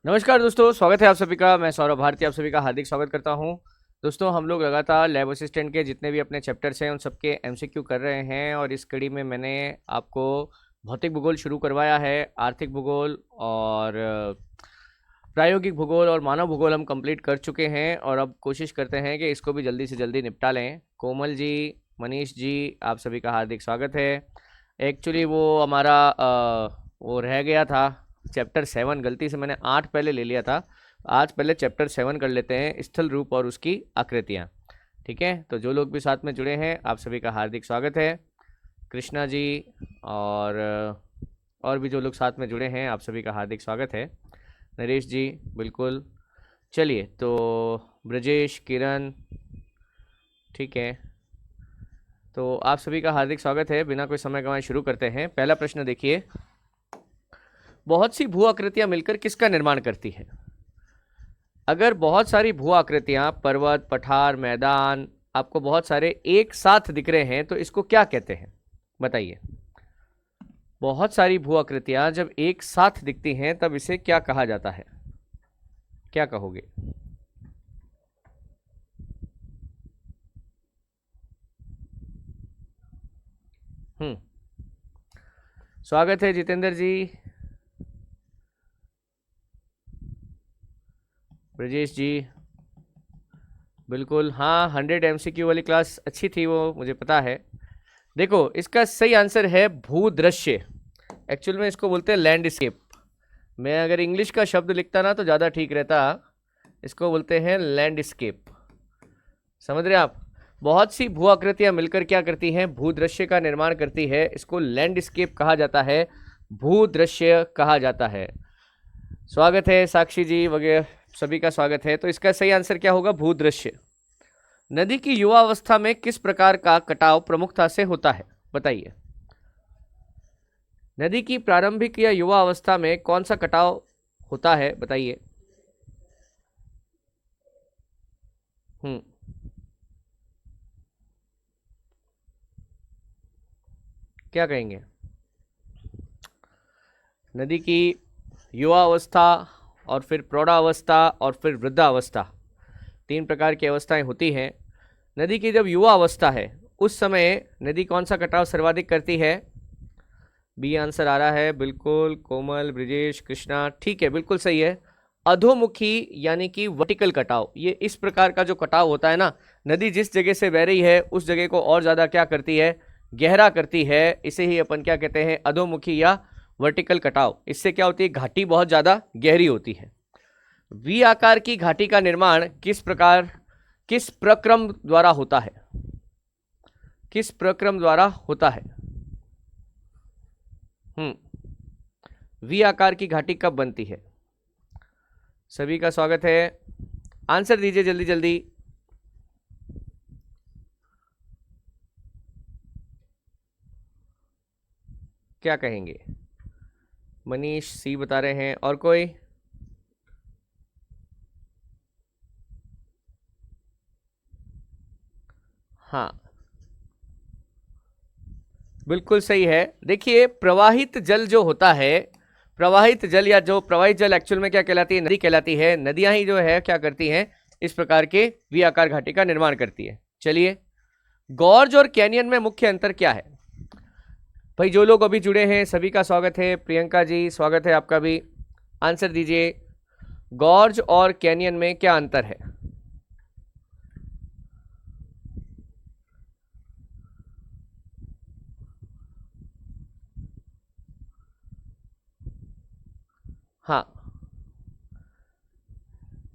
नमस्कार दोस्तों, स्वागत है आप सभी का। मैं सौरभ भारती आप सभी का हार्दिक स्वागत करता हूं। दोस्तों, हम लोग लगातार लैब असिस्टेंट के जितने भी अपने चैप्टर्स हैं उन सबके एमसीक्यू कर रहे हैं और इस कड़ी में मैंने आपको भौतिक भूगोल शुरू करवाया है। आर्थिक भूगोल और प्रायोगिक भूगोल और मानव भूगोल हम कंप्लीट कर चुके हैं और अब कोशिश करते हैं कि इसको भी जल्दी से जल्दी निपटा लें। कोमल जी, मनीष जी, आप सभी का हार्दिक स्वागत है। एक्चुअली वो हमारा वो रह गया था चैप्टर 7, गलती से मैंने 8 पहले ले लिया था। आज पहले चैप्टर 7 कर लेते हैं, स्थल रूप और उसकी आकृतियाँ। ठीक है, तो जो लोग भी साथ में जुड़े हैं आप सभी का हार्दिक स्वागत है। कृष्णा जी और भी जो लोग साथ में जुड़े हैं आप सभी का हार्दिक स्वागत है। नरेश जी, बिल्कुल। चलिए, तो ब्रजेश, किरण, ठीक है, तो आप सभी का हार्दिक स्वागत है। बिना कोई समय गंवाए शुरू करते हैं। पहला प्रश्न देखिए, बहुत सी भू आकृतियां मिलकर किसका निर्माण करती है? अगर बहुत सारी भू आकृतियां, पर्वत, पठार, मैदान आपको बहुत सारे एक साथ दिख रहे हैं तो इसको क्या कहते हैं? बताइए। बहुत सारी भू आकृतियां जब एक साथ दिखती हैं तब इसे क्या कहा जाता है? क्या कहोगे? स्वागत है जितेंद्र जी, ब्रजेश जी, बिल्कुल। हाँ, 100 एमसीक्यू वाली क्लास अच्छी थी, वो मुझे पता है। देखो, इसका सही आंसर है भूदृश्य। एक्चुअल में इसको बोलते हैं लैंडस्केप। मैं अगर इंग्लिश का शब्द लिखता ना तो ज़्यादा ठीक रहता। इसको बोलते हैं लैंडस्केप। समझ रहे आप? बहुत सी भू आकृतियां मिलकर क्या करती हैं? भूदृश्य का निर्माण करती है। इसको लैंडस्केप कहा जाता है, भूदृश्य कहा जाता है। स्वागत है साक्षी जी वगैरह, सभी का स्वागत है। तो इसका सही आंसर क्या होगा? भूदृश्य। नदी की युवा अवस्था में किस प्रकार का कटाव प्रमुखता से होता है? बताइए। नदी की प्रारंभिक या युवा अवस्था में कौन सा कटाव होता है? बताइए। हम्म क्या कहेंगे? नदी की युवा अवस्था और फिर प्रौढ़ावस्था और फिर वृद्धावस्था, 3 प्रकार की अवस्थाएं होती हैं। नदी की जब युवा अवस्था है उस समय नदी कौन सा कटाव सर्वाधिक करती है? बी आंसर आ रहा है, बिल्कुल। कोमल, ब्रिजेश, कृष्णा, ठीक है, बिल्कुल सही है। अधोमुखी यानी कि वर्टिकल कटाव, ये इस प्रकार का जो कटाव होता है ना, नदी जिस जगह से बह रही है उस जगह को और ज़्यादा क्या करती है? गहरा करती है। इसे ही अपन क्या कहते हैं? अधोमुखी या वर्टिकल कटाव। इससे क्या होती है? घाटी बहुत ज़्यादा गहरी होती है। वी आकार की घाटी का निर्माण किस प्रक्रम द्वारा होता है? किस प्रक्रम द्वारा होता है? वी आकार की घाटी कब बनती है? सभी का स्वागत है। आंसर दीजिए जल्दी जल्दी। क्या कहेंगे? मनीष सी बता रहे हैं, और कोई? हाँ, बिल्कुल सही है। देखिए, प्रवाहित जल जो होता है, प्रवाहित जल या जो प्रवाहित जल एक्चुअल में क्या कहलाती है? नदी कहलाती है। नदियां ही जो है क्या करती हैं? इस प्रकार के वी आकार घाटी का निर्माण करती है। चलिए, गॉर्ज और कैनियन में मुख्य अंतर क्या है? भाई, जो लोग अभी जुड़े हैं सभी का स्वागत है। प्रियंका जी, स्वागत है आपका भी। आंसर दीजिए, गॉर्ज और कैनियन में क्या अंतर है? हाँ,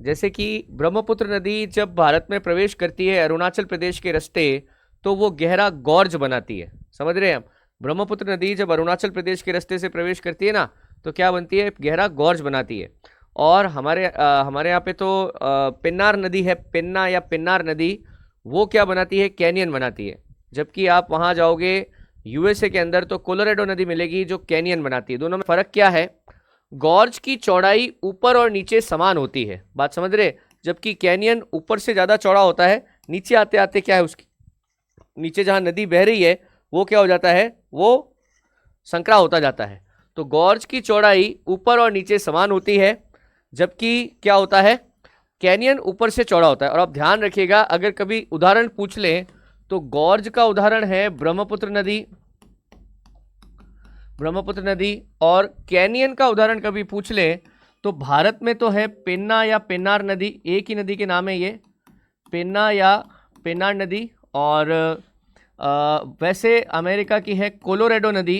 जैसे कि ब्रह्मपुत्र नदी जब भारत में प्रवेश करती है अरुणाचल प्रदेश के रास्ते, तो वो गहरा गॉर्ज बनाती है। समझ रहे हैं हम? ब्रह्मपुत्र नदी जब अरुणाचल प्रदेश के रास्ते से प्रवेश करती है ना, तो क्या बनती है? गहरा गॉर्ज बनाती है। और हमारे यहाँ पे तो पेन्नार नदी है, पेन्ना या पेन्नार नदी, वो क्या बनाती है? कैनियन बनाती है। जबकि आप वहाँ जाओगे यूएसए के अंदर तो कोलोराडो नदी मिलेगी जो कैनियन बनाती है। दोनों में फर्क क्या है? गॉर्ज की चौड़ाई ऊपर और नीचे समान होती है, बात समझ रहे? जबकि कैनियन ऊपर से ज़्यादा चौड़ा होता है, नीचे आते आते क्या है उसकी, नीचे जहाँ नदी बह रही है वो क्या हो जाता है? वो संकरा होता जाता है। तो गॉर्ज की चौड़ाई ऊपर और नीचे समान होती है, जबकि क्या होता है, कैनियन ऊपर से चौड़ा होता है। और आप ध्यान रखिएगा, अगर कभी उदाहरण पूछ लें तो गॉर्ज का उदाहरण है ब्रह्मपुत्र नदी, ब्रह्मपुत्र नदी। और कैनियन का उदाहरण कभी पूछ ले तो भारत में तो है पेन्ना या पेन्नार नदी, एक ही नदी के नाम है ये, पेन्ना या पेन्नार नदी। और वैसे अमेरिका की है कोलोरेडो नदी,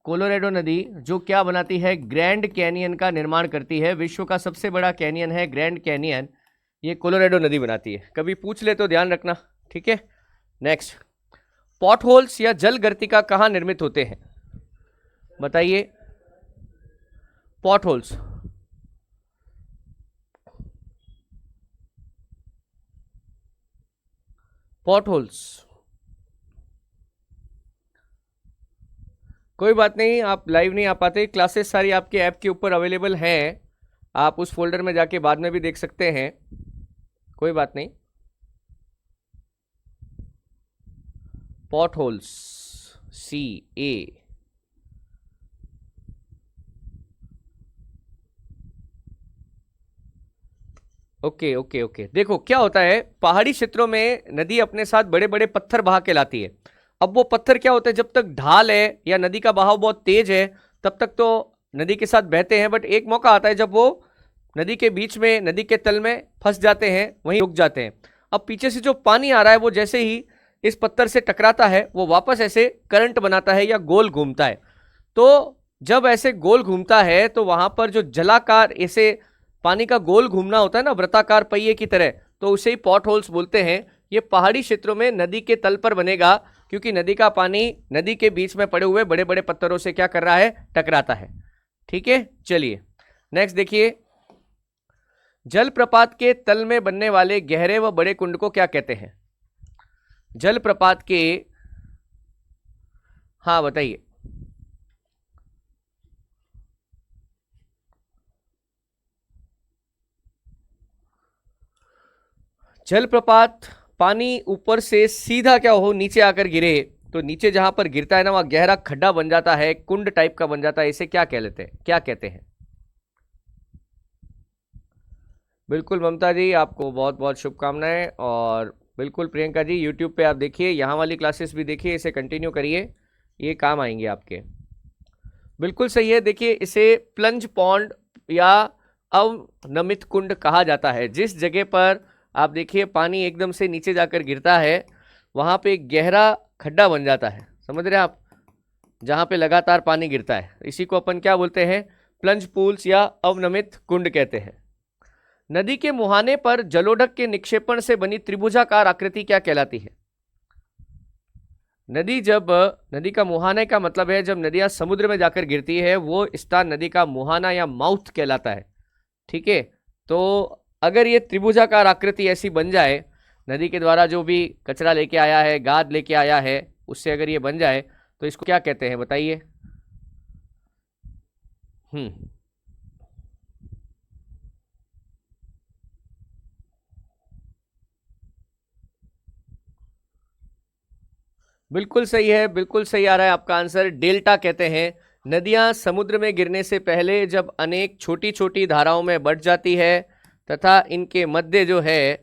कोलोरेडो नदी, जो क्या बनाती है, ग्रैंड कैनियन का निर्माण करती है। विश्व का सबसे बड़ा कैनियन है ग्रैंड कैनियन, ये कोलोरेडो नदी बनाती है। कभी पूछ ले तो ध्यान रखना, ठीक है। नेक्स्ट, पॉट होल्स या जल गर्तिका कहाँ निर्मित होते हैं, बताइए। पॉट होल्स, पॉट होल्स, कोई बात नहीं, आप लाइव नहीं आ पाते, क्लासेस सारी आपके ऐप के ऊपर अवेलेबल हैं, आप उस फोल्डर में जाके बाद में भी देख सकते हैं, कोई बात नहीं। Pot holes, CA, okay okay okay. देखो क्या होता है, पहाड़ी क्षेत्रों में नदी अपने साथ बड़े बड़े पत्थर बहा के लाती है। अब वो पत्थर क्या होते हैं, जब तक ढाल है या नदी का बहाव बहुत तेज है तब तक तो नदी के साथ बहते हैं, बट एक मौका आता है जब वो नदी के बीच में, नदी के तल में फंस जाते हैं, वहीं रुक जाते हैं। अब पीछे से जो पानी आ रहा है वो जैसे ही इस पत्थर से टकराता है वो वापस ऐसे करंट बनाता है या गोल घूमता है। तो जब ऐसे गोल घूमता है तो वहां पर जो जलाकार ऐसे पानी का गोल घूमना होता है ना, वृत्ताकार पहिए की तरह, तो उसे ही पॉट होल्स बोलते हैं। ये पहाड़ी क्षेत्रों में नदी के तल पर बनेगा, क्योंकि नदी का पानी नदी के बीच में पड़े हुए बड़े बड़े पत्थरों से क्या कर रहा है, टकराता है, ठीक है। चलिए नेक्स्ट देखिए, जलप्रपात के तल में बनने वाले गहरे व बड़े कुंड को क्या कहते हैं, जलप्रपात के, हाँ बताइए। जलप्रपात, पानी ऊपर से सीधा क्या हो, नीचे आकर गिरे, तो नीचे जहां पर गिरता है ना वहां गहरा खड्डा बन जाता है, कुंड टाइप का बन जाता है, इसे क्या कह लेते हैं, क्या कहते हैं। बिल्कुल ममता जी, आपको बहुत बहुत शुभकामनाएं। और बिल्कुल प्रियंका जी, यूट्यूब पे आप देखिए, यहाँ वाली क्लासेस भी देखिए, इसे कंटिन्यू करिए, ये काम आएंगे आपके। बिल्कुल सही है। देखिए इसे प्लंज पॉन्ड या अवनमित कुंड कहा जाता है। जिस जगह पर आप देखिए पानी एकदम से नीचे जाकर गिरता है वहां पे एक गहरा खड्डा बन जाता है, समझ रहे हैं आप, जहां पे लगातार पानी गिरता है, इसी को अपन क्या बोलते हैं, प्लंज पूल्स या अवनमित कुंड कहते हैं। नदी के मुहाने पर जलोढ़क के निक्षेपण से बनी त्रिभुजाकार आकृति क्या कहलाती है। नदी का मुहाने का मतलब है जब नदियां समुद्र में जाकर गिरती है, वो स्थान नदी का मुहाना या माउथ कहलाता है, ठीक है। तो अगर ये त्रिभुजाकार आकृति ऐसी बन जाए, नदी के द्वारा जो भी कचरा लेके आया है, गाद लेके आया है, उससे अगर ये बन जाए तो इसको क्या कहते हैं, बताइए। बिल्कुल सही है, बिल्कुल सही आ रहा है आपका आंसर, डेल्टा कहते हैं। नदियां समुद्र में गिरने से पहले जब अनेक छोटी छोटी धाराओं में बढ़ जाती है तथा इनके मध्य जो है,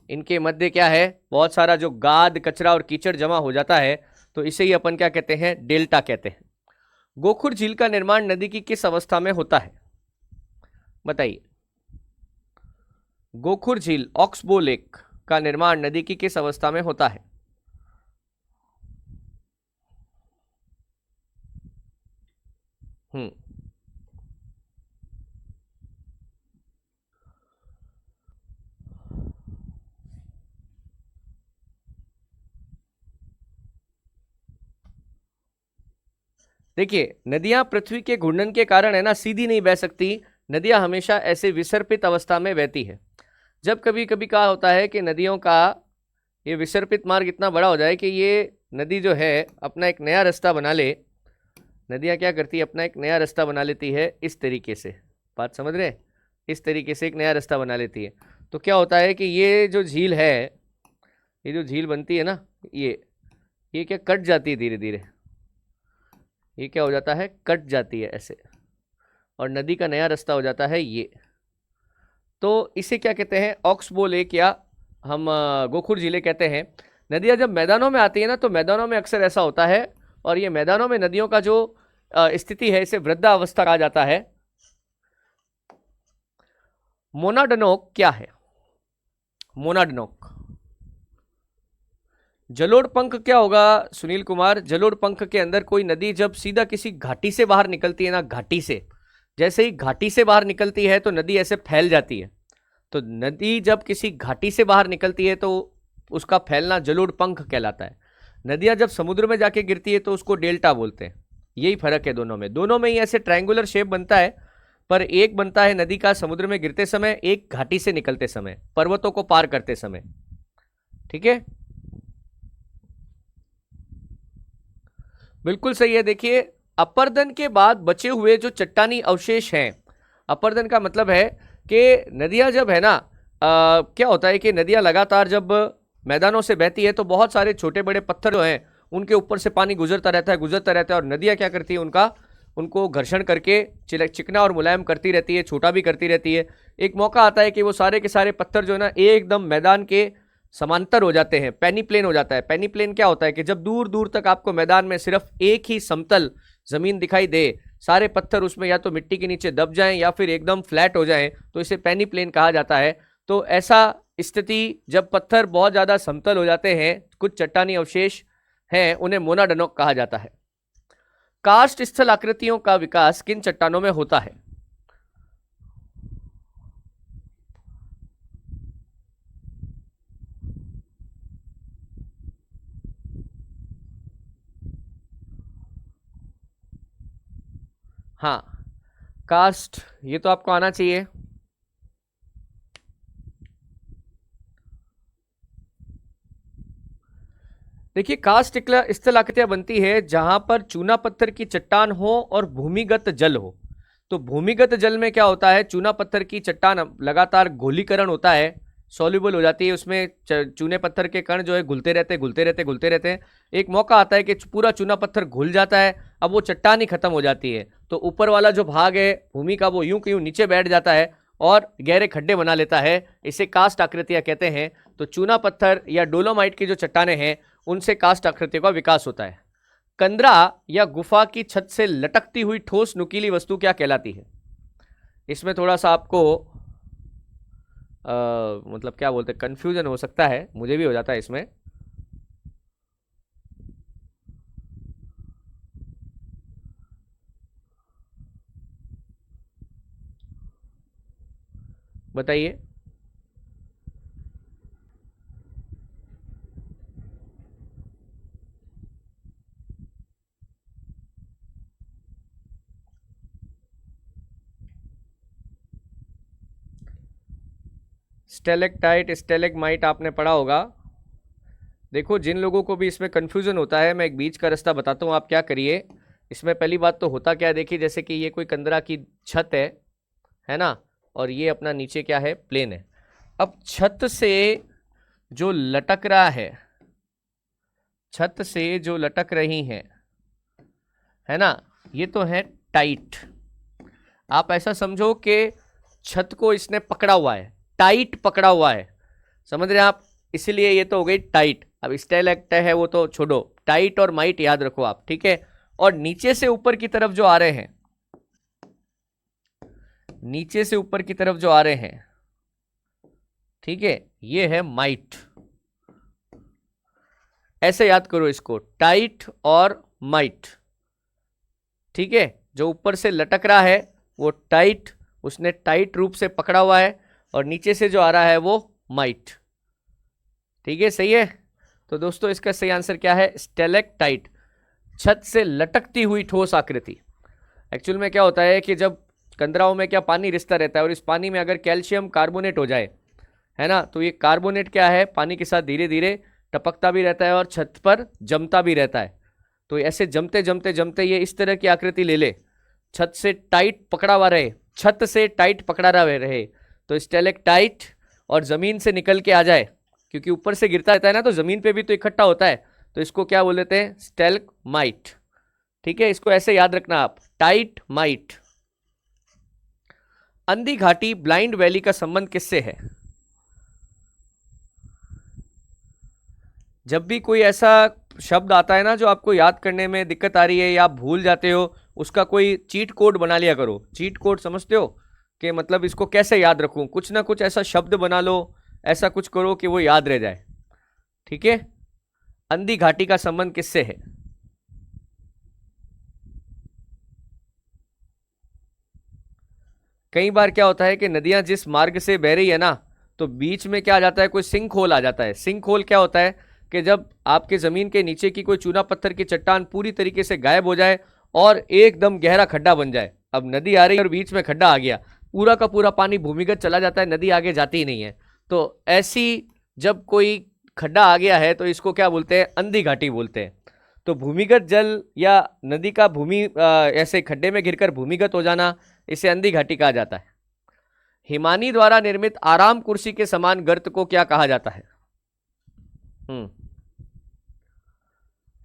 इनके मध्य क्या है, बहुत सारा जो गाद, कचरा और कीचड़ जमा हो जाता है, तो इसे ही अपन क्या कहते हैं, डेल्टा कहते हैं। गोखुर झील का निर्माण नदी की किस अवस्था में होता है, बताइए। गोखुर झील, ऑक्सबो लेक का निर्माण नदी की किस अवस्था में होता है। हम्म, देखिए नदियां पृथ्वी के घूर्णन के कारण है ना सीधी नहीं बह सकती, नदियां हमेशा ऐसे विसर्पित अवस्था में बहती है। जब कभी कभी क्या होता है कि नदियों का ये विसर्पित मार्ग इतना बड़ा हो जाए कि ये नदी जो है अपना एक नया रास्ता बना ले, नदियां क्या करती है, अपना एक नया रास्ता बना लेती है, इस तरीके से, बात समझ रहे हैं, इस तरीके से एक नया रास्ता बना लेती है। तो क्या होता है कि ये जो झील है, ये जो झील बनती है ना, ये क्या कट जाती है धीरे धीरे, ये क्या हो जाता है, कट जाती है ऐसे, और नदी का नया रास्ता हो जाता है ये। तो इसे क्या कहते हैं, ऑक्सबो लेक या हम गोखुर जिले कहते हैं। नदियाँ जब मैदानों में आती है ना, तो मैदानों में अक्सर ऐसा होता है, और ये मैदानों में नदियों का जो स्थिति है इसे वृद्धावस्था कहा जाता है। मोनाडनोक क्या है? मोनाडनोक, जलोढ़ पंख क्या होगा सुनील कुमार? जलोढ़ पंख के अंदर कोई नदी जब सीधा किसी घाटी से बाहर निकलती है ना, घाटी से, जैसे ही घाटी से बाहर निकलती है तो नदी ऐसे फैल जाती है। तो नदी जब किसी घाटी से बाहर निकलती है तो उसका फैलना जलोढ़ पंख कहलाता है। नदियां जब समुद्र में जाके गिरती है तो उसको डेल्टा बोलते हैं। यही फर्क है दोनों में ही ऐसे ट्रायंगुलर शेप बनता है, पर एक बनता है नदी का समुद्र में गिरते समय, एक घाटी से निकलते समय, पर्वतों को पार करते समय। ठीक है, बिल्कुल सही है। देखिए, अपर्दन के बाद बचे हुए जो चट्टानी अवशेष हैं, अपर्दन का मतलब है कि नदियां जब है ना, क्या होता है कि नदियां लगातार जब मैदानों से बहती है तो बहुत सारे छोटे बड़े पत्थर जो हैं उनके ऊपर से पानी गुजरता रहता है, और नदियां क्या करती है, उनको घर्षण करके चिकना और मुलायम करती रहती है, छोटा भी करती रहती है। एक मौका आता है कि वो सारे के सारे पत्थर जो है ना एकदम मैदान के समांतर हो जाते हैं, पेनी प्लेन हो जाता है। पेनी प्लेन क्या होता है कि जब दूर दूर तक आपको मैदान में सिर्फ एक ही समतल जमीन दिखाई दे, सारे पत्थर उसमें या तो मिट्टी के नीचे दब जाएं या फिर एकदम फ्लैट हो जाएं, तो इसे पेनी प्लेन कहा जाता है। तो ऐसा स्थिति जब पत्थर बहुत ज्यादा समतल हो जाते हैं, कुछ चट्टानी अवशेष हैं, उन्हें मोनाडनोक कहा जाता है। कार्स्ट स्थल आकृतियों का विकास किन चट्टानों में होता है? हाँ, कास्ट, ये तो आपको आना चाहिए। देखिए, कास्ट स्थल आकृतियां बनती है जहां पर चूना पत्थर की चट्टान हो और भूमिगत जल हो। तो भूमिगत जल में क्या होता है, चूना पत्थर की चट्टान लगातार घोलीकरण होता है, सॉल्युबल हो जाती है, उसमें चूने पत्थर के कण जो है घुलते रहते हैं। एक मौका आता है कि पूरा चूना पत्थर घुल जाता है, अब वो चट्टान ही खत्म हो जाती है, तो ऊपर वाला जो भाग है भूमि का वो यूं कि यूं नीचे बैठ जाता है और गहरे खड्डे बना लेता है। इसे कास्ट आकृतियां कहते हैं। तो चूना पत्थर या डोलोमाइट की जो चट्टानें हैं उनसे कास्ट आकृतियों का विकास होता है। कंदरा या गुफा की छत से लटकती हुई ठोस नुकीली वस्तु क्या कहलाती है? इसमें थोड़ा सा आपको मतलब क्या बोलते हैं, कंफ्यूजन हो सकता है, मुझे भी हो जाता है इसमें। बताइए। स्टेलेक्टाइट स्टेलेगमाइट आपने पढ़ा होगा। देखो, जिन लोगों को भी इसमें कंफ्यूजन होता है, मैं एक बीच का रास्ता बताता हूँ, आप क्या करिए। इसमें पहली बात तो होता क्या है, देखिए जैसे कि ये कोई कंदरा की छत है ना, और ये अपना नीचे क्या है, प्लेन है। अब छत से जो लटक रहा है, छत से जो लटक रही है ना, ये तो है टाइट। आप ऐसा समझो कि छत को इसने पकड़ा हुआ है, टाइट पकड़ा हुआ है, समझ रहे हैं आप, इसीलिए ये तो हो गई टाइट। अब स्टेलेक्ट है वो तो छोड़ो, टाइट और माइट याद रखो आप, ठीक है। और नीचे से ऊपर की तरफ जो आ रहे हैं, नीचे से ऊपर की तरफ जो आ रहे हैं, ठीक है, ये है माइट। ऐसे याद करो इसको, टाइट और माइट, ठीक है। जो ऊपर से लटक रहा है वो टाइट, उसने टाइट रूप से पकड़ा हुआ है, और नीचे से जो आ रहा है वो माइट, ठीक है, सही है। तो दोस्तों इसका सही आंसर क्या है, स्टेलेक्टाइट, छत से लटकती हुई ठोस आकृति। एक्चुअल में क्या होता है कि जब कंदराओं में क्या पानी रिसता रहता है, और इस पानी में अगर कैल्शियम कार्बोनेट हो जाए, है ना, तो ये कार्बोनेट क्या है, पानी के साथ धीरे धीरे टपकता भी रहता है और छत पर जमता भी रहता है। तो ऐसे जमते जमते जमते ये इस तरह की आकृति ले ले, छत से टाइट पकड़ा हुआ रहे, छत से टाइट पकड़ा रहे, तो स्टेलेक्टाइट, और जमीन से निकल के आ जाए, क्योंकि ऊपर से गिरता रहता है ना, तो जमीन पे भी तो इकट्ठा होता है, तो इसको क्या बोल देते हैं, स्टेलेगमाइट, ठीक है। इसको ऐसे याद रखना आप, टाइट माइट। अंधी घाटी, ब्लाइंड वैली का संबंध किससे है? जब भी कोई ऐसा शब्द आता है ना जो आपको याद करने में दिक्कत आ रही है या आप भूल जाते हो, उसका कोई चीट कोड बना लिया करो। चीट कोड समझते हो कि मतलब इसको कैसे याद रखूं, कुछ ना कुछ ऐसा शब्द बना लो, ऐसा कुछ करो कि वो याद रह जाए। ठीक है, अंधी घाटी का संबंध किससे है? कई बार क्या होता है कि नदियां जिस मार्ग से बह रही है ना, तो बीच में क्या आ जाता है, कोई सिंक होल आ जाता है। सिंक होल क्या होता है कि जब आपके जमीन के नीचे की कोई चूना पत्थर की चट्टान पूरी तरीके से गायब हो जाए और एकदम गहरा खड्डा बन जाए। अब नदी आ रही है और बीच में खड्डा आ गया, पूरा का पूरा पानी भूमिगत चला जाता है, नदी आगे जाती ही नहीं है। तो ऐसी जब कोई खड्डा आ गया है तो इसको क्या बोलते हैं? अंधी घाटी बोलते हैं। तो भूमिगत जल या नदी का ऐसे खड्डे में गिरकर भूमिगत हो जाना, इसे अंधी घाटी कहा जाता है। हिमानी द्वारा निर्मित आराम कुर्सी के समान गर्त को क्या कहा जाता है? हम्म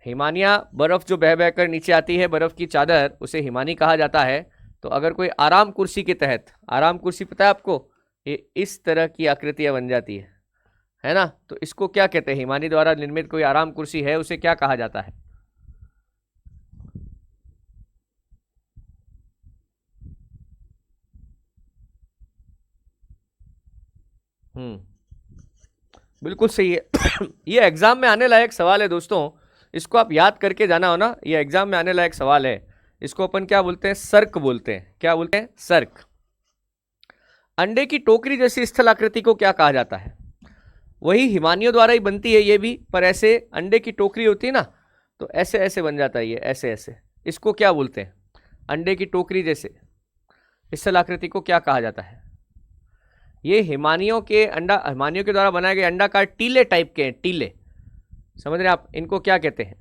हिमानिया, बर्फ जो बह बहकर नीचे आती है, बर्फ की चादर, उसे हिमानी कहा जाता है। तो अगर कोई आराम कुर्सी के तहत, आराम कुर्सी पता है आपको, ये इस तरह की आकृतियां बन जाती है ना, तो इसको क्या कहते हैं? हिमानी द्वारा निर्मित कोई आराम कुर्सी है, उसे क्या कहा जाता है? हम्म बिल्कुल सही है। ये एग्जाम में आने लायक सवाल है दोस्तों, इसको आप याद करके जाना हो ना, ये एग्जाम में आने लायक सवाल है। इसको अपन क्या बोलते हैं? सर्क बोलते हैं। क्या बोलते हैं? सर्क। अंडे की टोकरी जैसी स्थलाकृति को क्या कहा जाता है? वही हिमानियों द्वारा ही बनती है ये भी, पर ऐसे अंडे की टोकरी होती है ना, तो ऐसे ऐसे बन जाता है ये, ऐसे ऐसे। इसको क्या बोलते हैं? अंडे की टोकरी जैसे स्थलाकृति को क्या कहा जाता है? ये हिमानियों के द्वारा बनाए गए अंडाकार टीले टाइप के हैं, टीले। समझ रहे हैं आप? इनको क्या कहते हैं?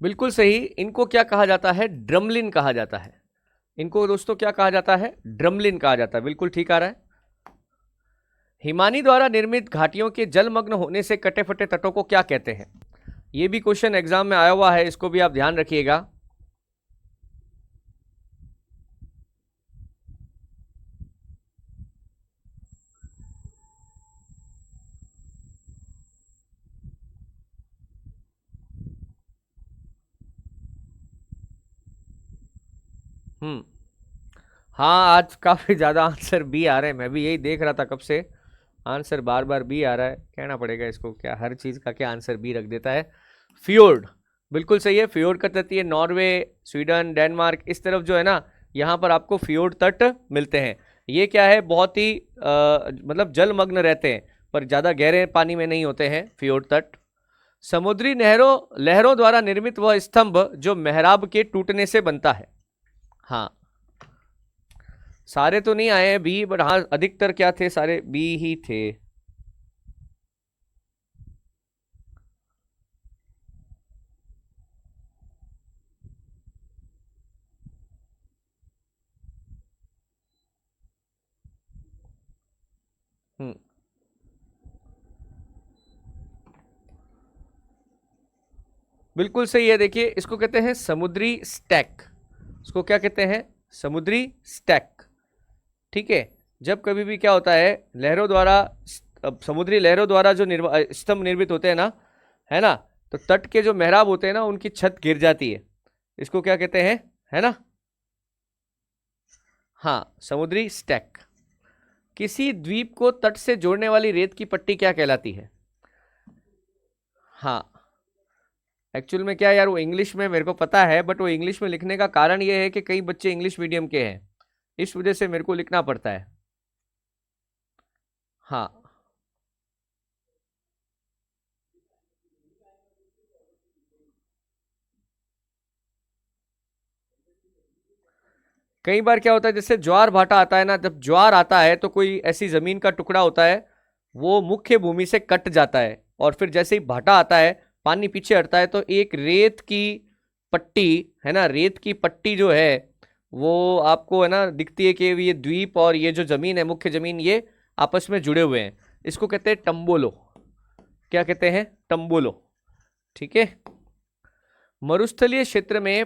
बिल्कुल सही। इनको क्या कहा जाता है? ड्रमलिन कहा जाता है। इनको दोस्तों क्या कहा जाता है? ड्रमलिन कहा जाता है। बिल्कुल ठीक आ रहा है। हिमानी द्वारा निर्मित घाटियों के जलमग्न होने से कटे फटे तटों को क्या कहते हैं? यह भी क्वेश्चन एग्जाम में आया हुआ है, इसको भी आप ध्यान रखिएगा। हम्म हाँ, आज काफी ज्यादा आंसर बी आ रहे हैं, मैं भी यही देख रहा था कब से। आंसर बार बार बी आ रहा है, कहना पड़ेगा इसको, क्या हर चीज का क्या आंसर बी रख देता है। फ्योर्ड, बिल्कुल सही है। फ्योर्ड का तट ये नॉर्वे, स्वीडन, डेनमार्क, इस तरफ जो है ना, यहाँ पर आपको फ्योर्ड तट मिलते हैं। ये क्या है, बहुत ही मतलब जलमग्न रहते हैं, पर ज़्यादा गहरे पानी में नहीं होते हैं फ्योर्ड तट। समुद्री नहरों लहरों द्वारा निर्मित वह स्तंभ जो मेहराब के टूटने से बनता है। हाँ, सारे तो नहीं आए हैं बी, बट हाँ अधिकतर क्या थे, सारे बी ही थे। हम्म बिल्कुल सही है। देखिए, इसको कहते हैं समुद्री स्टैक। इसको क्या कहते हैं? समुद्री स्टैक। ठीक है। जब कभी भी क्या होता है, लहरों द्वारा, समुद्री लहरों द्वारा जो स्तंभ निर्मित होते हैं ना, है ना, तो तट के जो मेहराब होते हैं ना, उनकी छत गिर जाती है। इसको क्या कहते हैं? है ना, हाँ, समुद्री स्टैक। किसी द्वीप को तट से जोड़ने वाली रेत की पट्टी क्या कहलाती है? हाँ, एक्चुअल में क्या है यार, वो इंग्लिश में मेरे को पता है, बट वो इंग्लिश में लिखने का कारण ये है कि कई बच्चे इंग्लिश मीडियम के हैं, इस वजह से मेरे को लिखना पड़ता है। हाँ, कई बार क्या होता है, जैसे ज्वार भाटा आता है ना, जब ज्वार आता है तो कोई ऐसी जमीन का टुकड़ा होता है, वो मुख्य भूमि से कट जाता है, और फिर जैसे ही भाटा आता है, पानी पीछे हटता है, तो एक रेत की पट्टी, है ना, रेत की पट्टी जो है, वो आपको है ना दिखती है कि ये द्वीप और ये जो जमीन है, मुख्य जमीन, ये आपस में जुड़े हुए हैं। इसको कहते हैं टम्बोलो। क्या कहते हैं? टम्बोलो। ठीक है। मरुस्थलीय क्षेत्र में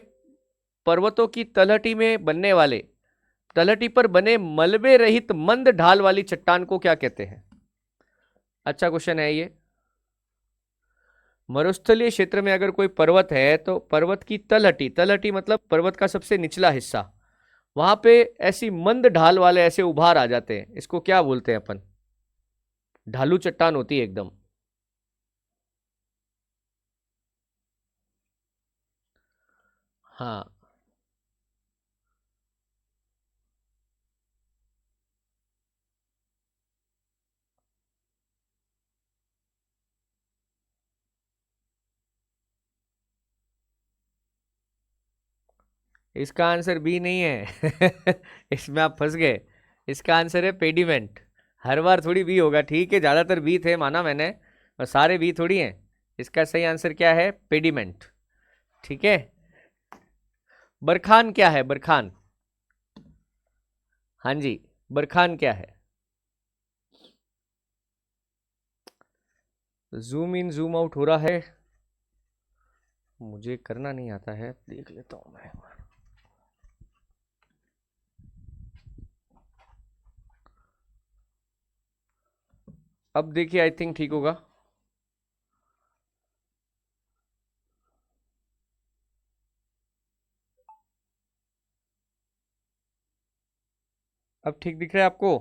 पर्वतों की तलहटी में बनने वाले, तलहटी पर बने मलबे रहित मंद ढाल वाली चट्टान को क्या कहते हैं? अच्छा क्वेश्चन है ये। मरुस्थलीय क्षेत्र में अगर कोई पर्वत है तो पर्वत की तलहटी, तलहटी मतलब पर्वत का सबसे निचला हिस्सा, वहां पे ऐसी मंद ढाल वाले ऐसे उभार आ जाते हैं, इसको क्या बोलते हैं अपन? ढालू चट्टान होती है एकदम। हाँ, इसका आंसर बी नहीं है। इसमें आप फंस गए। इसका आंसर है पेडिमेंट। हर बार थोड़ी बी होगा, ठीक है, ज्यादातर बी थे माना मैंने, और सारे बी थोड़ी हैं। इसका सही आंसर क्या है? पेडिमेंट। ठीक है। बरखान क्या है? बरखान। हाँ जी, बरखान क्या है? जूम इन जूम आउट हो रहा है, मुझे करना नहीं आता है, देख लेता हूं मैं। अब देखिए, आई थिंक ठीक होगा। अब ठीक दिख रहा है आपको?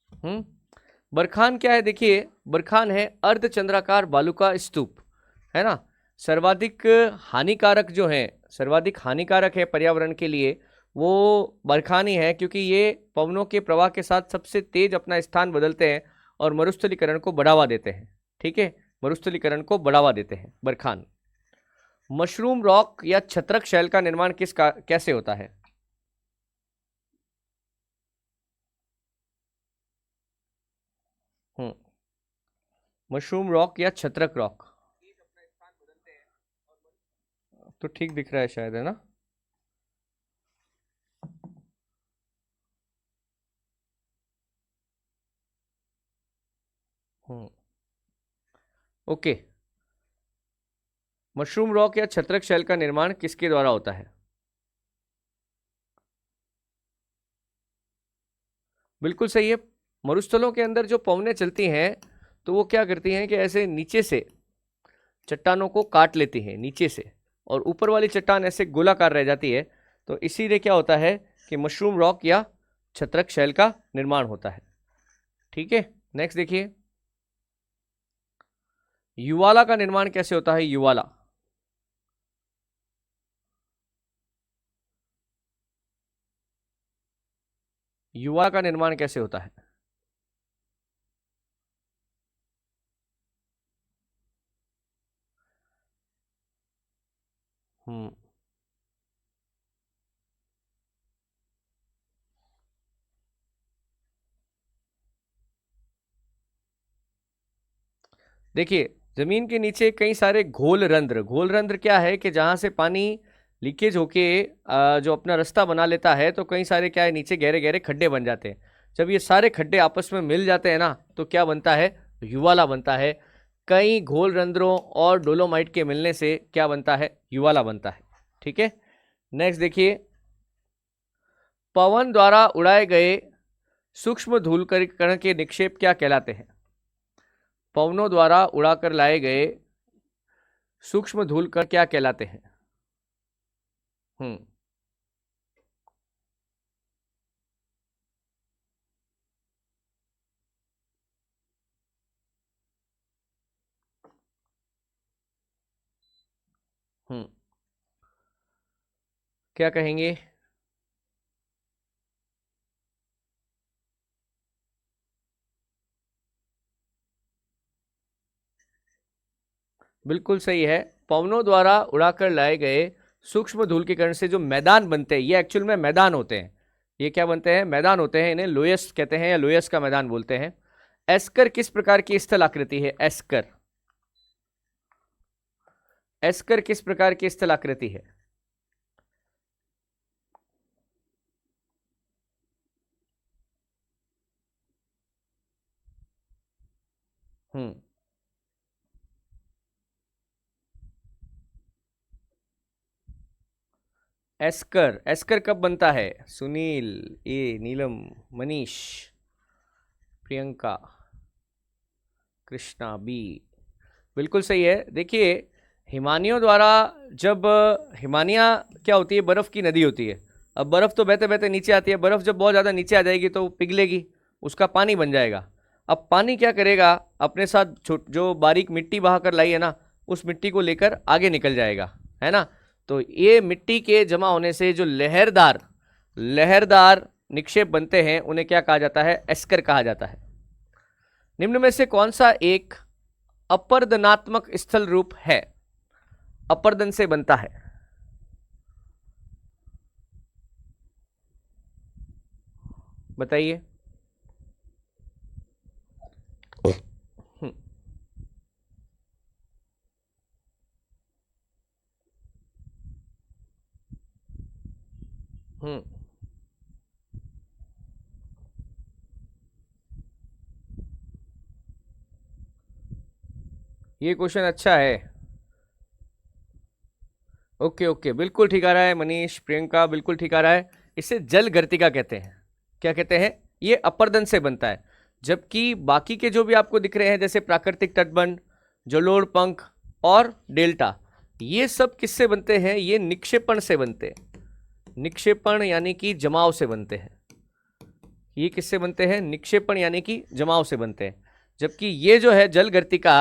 हम्म। बरखान क्या है? देखिए, बरखान है अर्धचंद्राकार बालू का स्तूप, है ना। सर्वाधिक हानिकारक जो है, सर्वाधिक हानिकारक है पर्यावरण के लिए, वो बरखान ही है, क्योंकि ये पवनों के प्रवाह के साथ सबसे तेज अपना स्थान बदलते हैं और मरुस्थलीकरण को बढ़ावा देते हैं। ठीक है, मरुस्थलीकरण को बढ़ावा देते हैं बरखान। मशरूम रॉक या छत्रक शैल का निर्माण कैसे होता है? हम्म। मशरूम रॉक या छत्रक रॉक। तो ठीक दिख रहा है शायद, है ना। हम्म। ओके। मशरूम रॉक या छत्रक शैल का निर्माण किसके द्वारा होता है? बिल्कुल सही है। मरुस्थलों के अंदर जो पवनें चलती हैं, तो वो क्या करती हैं कि ऐसे नीचे से चट्टानों को काट लेती हैं नीचे से, और ऊपर वाली चट्टान ऐसे गोलाकार रह जाती है। तो इसीलिए क्या होता है कि मशरूम रॉक या छत्रक शैल का निर्माण होता है। ठीक है। नेक्स्ट देखिए, युवाला का निर्माण कैसे होता है? युवाला। युवा का निर्माण कैसे होता है? हम्म। देखिए, जमीन के नीचे कई सारे घोल रंध्र, घोल रंध्र क्या है कि जहां से पानी लीकेज होके जो अपना रास्ता बना लेता है, तो कई सारे क्या है, नीचे गहरे गहरे खड्डे बन जाते हैं। जब ये सारे खड्डे आपस में मिल जाते हैं ना, तो क्या बनता है? युवाला बनता है। कई घोल रंध्रों और डोलोमाइट के मिलने से क्या बनता है? युवाला बनता है। ठीक है। नेक्स्ट देखिए, पवन द्वारा उड़ाए गए सूक्ष्म धूल कण के निक्षेप क्या कहलाते हैं? पवनों द्वारा उड़ाकर लाए गए सूक्ष्म धूल कण क्या कहलाते हैं? हम्म। हम्म। क्या कहेंगे? बिल्कुल सही है। पवनों द्वारा उड़ाकर लाए गए सूक्ष्म धूल के कण से जो मैदान बनते हैं, ये एक्चुअल में मैदान होते हैं। ये क्या बनते हैं? मैदान होते हैं। इन्हें लोयस कहते हैं या लोयस का मैदान बोलते हैं। एस्कर किस प्रकार की स्थल आकृति है? एस्कर, एस्कर किस प्रकार की स्थल आकृति है? हम्म। एस्कर, एस्कर कब बनता है? सुनील ए, नीलम, मनीष, प्रियंका, कृष्णा बी, बिल्कुल सही है। देखिए, हिमानियों द्वारा, जब हिमानिया क्या होती है, बर्फ की नदी होती है। अब बर्फ तो बहते बहते नीचे आती है, बर्फ जब बहुत ज़्यादा नीचे आ जाएगी तो पिघलेगी, उसका पानी बन जाएगा। अब पानी क्या करेगा, अपने साथ जो बारीक मिट्टी बहा कर लाई है ना, उस मिट्टी को लेकर आगे निकल जाएगा, है ना। तो ये मिट्टी के जमा होने से जो लहरदार लहरदार निक्षेप बनते हैं, उन्हें क्या कहा जाता है? एस्कर कहा जाता है। निम्न में से कौन सा एक अपरदनात्मक स्थल रूप है? अपरदन से बनता है। बताइए। हम्म। हम्म। ये क्वेश्चन अच्छा है। ओके ओके, बिल्कुल ठीक आ रहा है मनीष, प्रियंका, बिल्कुल ठीक आ रहा है। इसे जल गर्तिका कहते हैं। क्या कहते हैं? ये अपरदन से बनता है। जबकि बाकी के जो भी आपको दिख रहे हैं, जैसे प्राकृतिक तटबंध, जलोढ़ पंख और डेल्टा, ये सब किससे बनते हैं? ये निक्षेपण से बनते हैं। निक्षेपण यानी कि जमाव से बनते हैं। ये किससे बनते हैं? निक्षेपण यानी कि जमाव से बनते हैं। जबकि ये जो है जल गर्तिका,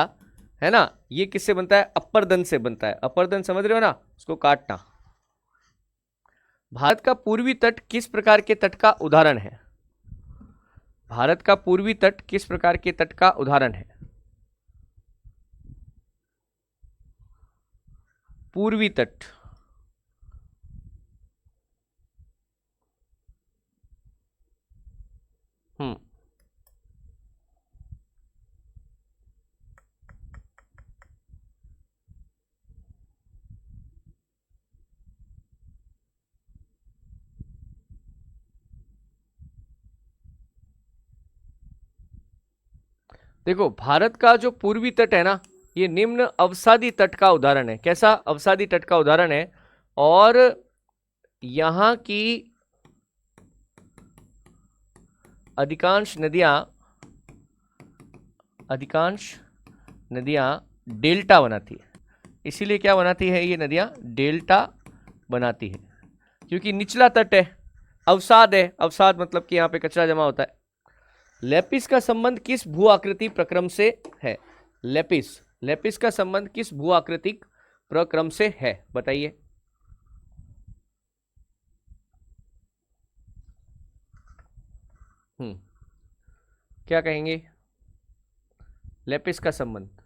है ना, ये किससे बनता है? अपरदन से बनता है। अपरदन समझ रहे हो ना, उसको काटना। भारत का पूर्वी तट किस प्रकार के तट का उदाहरण है? भारत का पूर्वी तट किस प्रकार के तट का उदाहरण है? पूर्वी तट। हम्म। देखो, भारत का जो पूर्वी तट है ना, ये निम्न अवसादी तट का उदाहरण है। कैसा? अवसादी तट का उदाहरण है। और यहां की अधिकांश नदियां अधिकांश नदियां डेल्टा बनाती है। इसीलिए क्या बनाती है ये नदियां? डेल्टा बनाती है, क्योंकि निचला तट है, अवसाद है। अवसाद मतलब कि यहां पे कचरा जमा होता है। लेपिस का संबंध किस भू आकृति प्रक्रम से है? लेपिस लेपिस का संबंध किस भू आकृतिक प्रक्रम से है? बताइए। क्या कहेंगे? लेपिस का संबंध।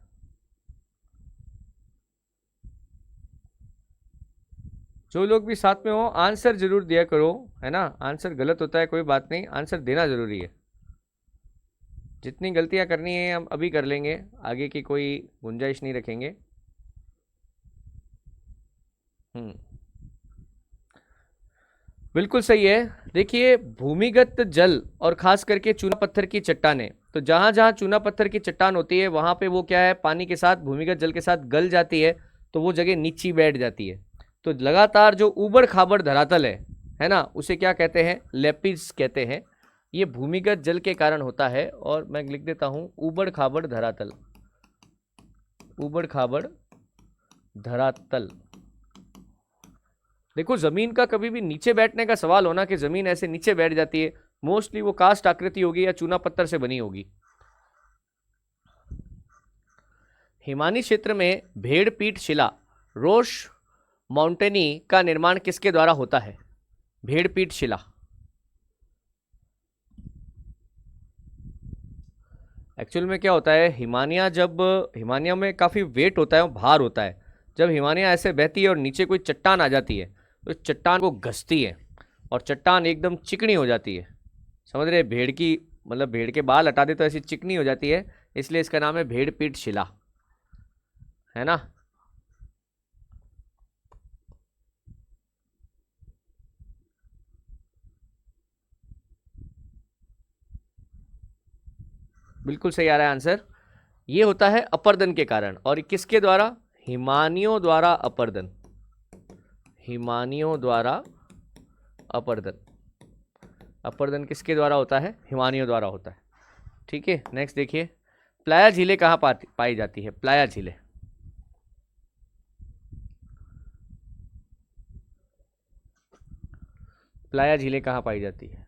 जो लोग भी साथ में हो, आंसर जरूर दिया करो, है ना। आंसर गलत होता है, कोई बात नहीं, आंसर देना जरूरी है। जितनी गलतियां करनी है हम अभी कर लेंगे, आगे की कोई गुंजाइश नहीं रखेंगे। हम्म। बिल्कुल सही है। देखिए, भूमिगत जल और खास करके चूना पत्थर की चट्टानें, तो जहां जहां चूना पत्थर की चट्टान होती है, वहां पे वो क्या है, पानी के साथ, भूमिगत जल के साथ गल जाती है, तो वो जगह नीची बैठ जाती है। तो लगातार जो ऊबड़ खाबड़ धरातल है ना, उसे क्या कहते हैं? लेपिस कहते हैं। ये भूमिगत जल के कारण होता है। और मैं लिख देता हूं, ऊबड़ खाबड़ धरातल। ऊबड़ खाबड़ धरातल। देखो, जमीन का कभी भी नीचे बैठने का सवाल होना कि जमीन ऐसे नीचे बैठ जाती है, मोस्टली वो कास्ट आकृति होगी या चूना पत्थर से बनी होगी। हिमानी क्षेत्र में भेड़पीठ शिला, रोश माउंटेनी का निर्माण किसके द्वारा होता है? भेड़पीठ शिला। एक्चुअल में क्या होता है, हिमानिया में काफ़ी वेट होता है, भार होता है। जब हिमानिया ऐसे बहती है और नीचे कोई चट्टान आ जाती है, तो चट्टान को घसती है और चट्टान एकदम चिकनी हो जाती है। समझ रहे? भेड़ की, मतलब भेड़ के बाल हटा दे तो ऐसी चिकनी हो जाती है, इसलिए इसका नाम है भेड़ पीठ शिला, है ना। बिल्कुल सही आ रहा है आंसर। ये होता है अपर्दन के कारण। और किसके द्वारा? हिमानियों द्वारा अपर्दन, हिमानियों द्वारा अपर्दन। अपर्दन किसके द्वारा होता है? हिमानियों द्वारा होता है। ठीक है, नेक्स्ट देखिए, प्लाया झीलें कहाँ पाई जाती है? प्लाया झीलें, प्लाया झीलें कहाँ पाई जाती है?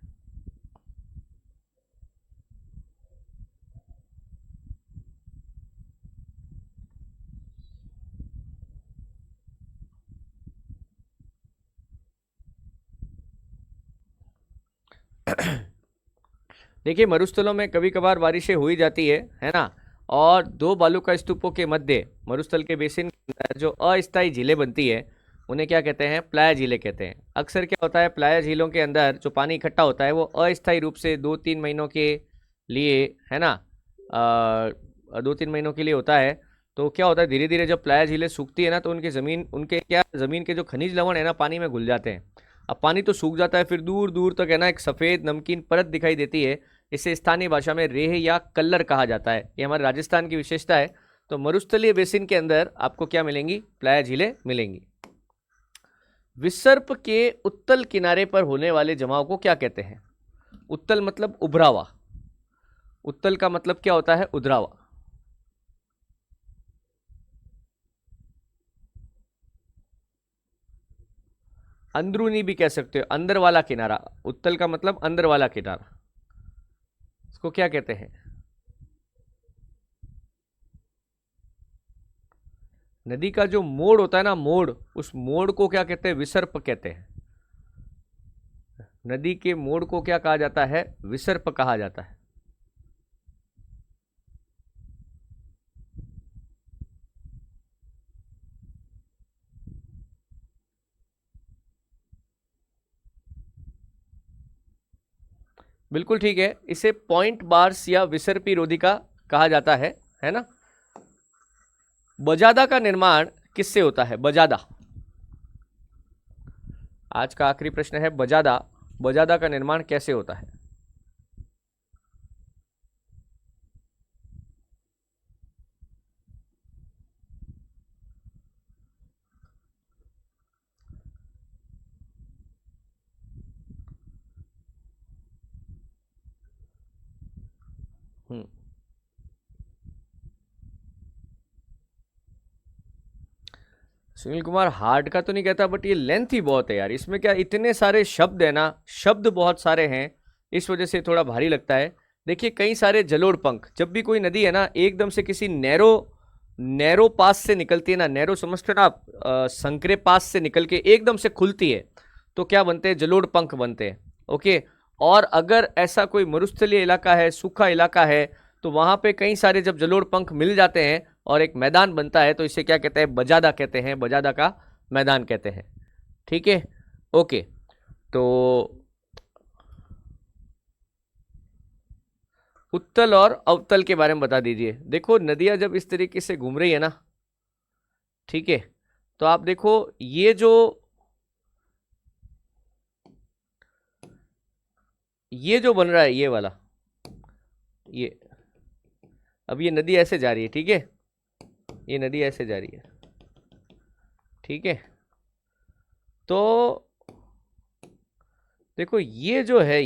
देखिए, मरुस्थलों में कभी कभार बारिशें हो ही जाती है ना। और दो बालुका स्तूपों के मध्य मरुस्थल के बेसिन के अंदर जो अस्थायी झीलें बनती है उन्हें क्या कहते हैं? प्लाया झीलें कहते हैं। अक्सर क्या होता है, प्लाया झीलों के अंदर जो पानी इकट्ठा होता है वो अस्थायी रूप से 2-3 महीनों के लिए, है ना, 2-3 महीनों के लिए होता है। तो क्या होता है, धीरे धीरे जब प्लाया झीलें सूखती है ना तो उनके क्या ज़मीन के जो खनिज लवण है ना पानी में घुल जाते हैं। अब पानी तो सूख जाता है, फिर दूर दूर तक है ना एक सफ़ेद नमकीन परत दिखाई देती है। इसे स्थानीय भाषा में रेह या कल्लर कहा जाता है। ये हमारे राजस्थान की विशेषता है। तो मरुस्थलीय बेसिन के अंदर आपको क्या मिलेंगी? प्लाया झीलें मिलेंगी। विसर्प के उत्तल किनारे पर होने वाले जमाव को क्या कहते हैं? उत्तल मतलब उभरावा, उत्तल का मतलब क्या होता है? उधरावा। अंदरूनी भी कह सकते हो, अंदर वाला किनारा। उत्तल का मतलब अंदर वाला किनारा, इसको क्या कहते हैं? नदी का जो मोड़ होता है ना, मोड़, उस मोड़ को क्या कहते हैं? विसर्प कहते हैं। नदी के मोड़ को क्या कहा जाता है? विसर्प कहा जाता है। बिल्कुल ठीक है, इसे पॉइंट बार्स या विसर्पी रोधिका कहा जाता है ना। बजादा का निर्माण किससे होता है? बजादा, आज का आखिरी प्रश्न है। बजादा, बजादा का निर्माण कैसे होता है? हम्म सुनील कुमार, हार्ड का तो नहीं कहता, बट ये लेंथ ही बहुत है यार। इसमें क्या इतने सारे शब्द है ना, शब्द बहुत सारे हैं, इस वजह से थोड़ा भारी लगता है। देखिए, कई सारे जलोढ़ पंख, जब भी कोई नदी है ना एकदम से किसी नैरो नैरो पास से निकलती है ना, नैरो समझते हो ना आप, संकरे पास से निकल के एकदम से खुलती है, तो क्या बनते हैं? जलोढ़ पंख बनते हैं। ओके। और अगर ऐसा कोई मरुस्थलीय इलाका है, सूखा इलाका है, तो वहां पे कई सारे जब जलोढ़ पंख मिल जाते हैं और एक मैदान बनता है, तो इसे क्या कहते हैं? बजादा कहते हैं, बजादा का मैदान कहते हैं। ठीक है, ओके। तो उत्तल और अवतल के बारे में बता दीजिए। देखो, नदियां जब इस तरीके से घूम रही है ना, ठीक है, तो आप देखो ये जो बन रहा है, ये वाला, ये, अब ये नदी ऐसे जा रही है, ठीक है, ये नदी ऐसे जा रही है, ठीक है। तो देखो, ये जो है,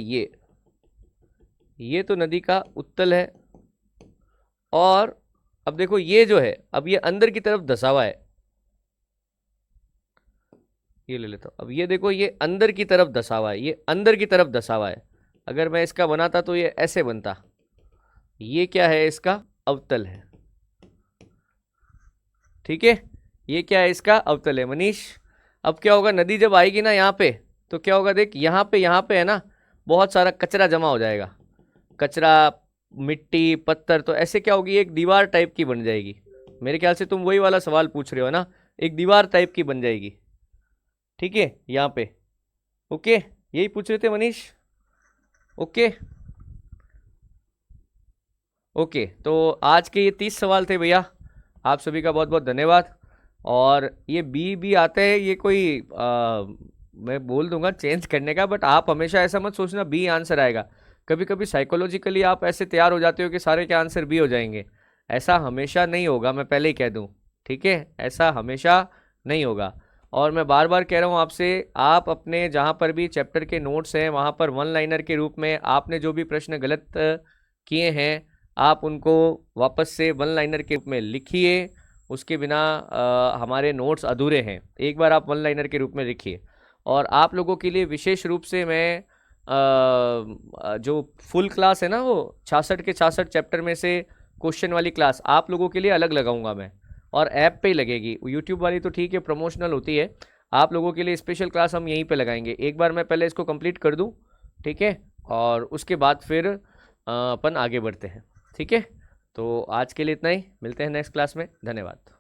ये तो नदी का उत्तल है। और अब देखो, ये जो है, अब ये अंदर की तरफ धसा हुआ है, ये ले लेता हूं। अब ये देखो, ये अंदर की तरफ धसा हुआ है, ये अंदर की तरफ धसा हुआ है। अगर मैं इसका बनाता तो ये ऐसे बनता। ये क्या है? इसका अवतल है, ठीक है। ये क्या है? इसका अवतल है, मनीष। अब क्या होगा, नदी जब आएगी ना यहाँ पे, तो क्या होगा, देख, यहाँ पे है ना बहुत सारा कचरा जमा हो जाएगा, कचरा, मिट्टी, पत्थर, तो ऐसे क्या होगी, एक दीवार टाइप की बन जाएगी। मेरे ख्याल से तुम वही वाला सवाल पूछ रहे हो ना, एक दीवार टाइप की बन जाएगी, ठीक है, यहाँ पे। ओके, यही पूछ रहे थे मनीष? Okay, okay. तो आज के ये 30 सवाल थे भैया। आप सभी का बहुत बहुत धन्यवाद। और ये बी आते हैं, ये कोई मैं बोल दूंगा चेंज करने का, बट आप हमेशा ऐसा मत सोचना बी आंसर आएगा। कभी कभी साइकोलॉजिकली आप ऐसे तैयार हो जाते हो कि सारे के आंसर बी हो जाएंगे, ऐसा हमेशा नहीं होगा, मैं पहले ही कह दूं, ठीक है, ऐसा हमेशा नहीं होगा। और मैं बार बार कह रहा हूँ आपसे, आप अपने जहाँ पर भी चैप्टर के नोट्स हैं वहाँ पर वन लाइनर के रूप में आपने जो भी प्रश्न गलत किए हैं आप उनको वापस से वन लाइनर के रूप में लिखिए। उसके बिना हमारे नोट्स अधूरे हैं, एक बार आप वन लाइनर के रूप में लिखिए। और आप लोगों के लिए विशेष रूप से मैं जो फुल क्लास है ना, वो 66 के 66 चैप्टर में से क्वेश्चन वाली क्लास आप लोगों के लिए अलग लगाऊंगा मैं, और ऐप पे ही लगेगी। यूट्यूब वाली तो ठीक है, प्रमोशनल होती है, आप लोगों के लिए स्पेशल क्लास हम यहीं पे लगाएंगे। एक बार मैं पहले इसको कंप्लीट कर दूं, ठीक है, और उसके बाद फिर अपन आगे बढ़ते हैं, ठीक है। तो आज के लिए इतना ही, मिलते हैं नेक्स्ट क्लास में, धन्यवाद।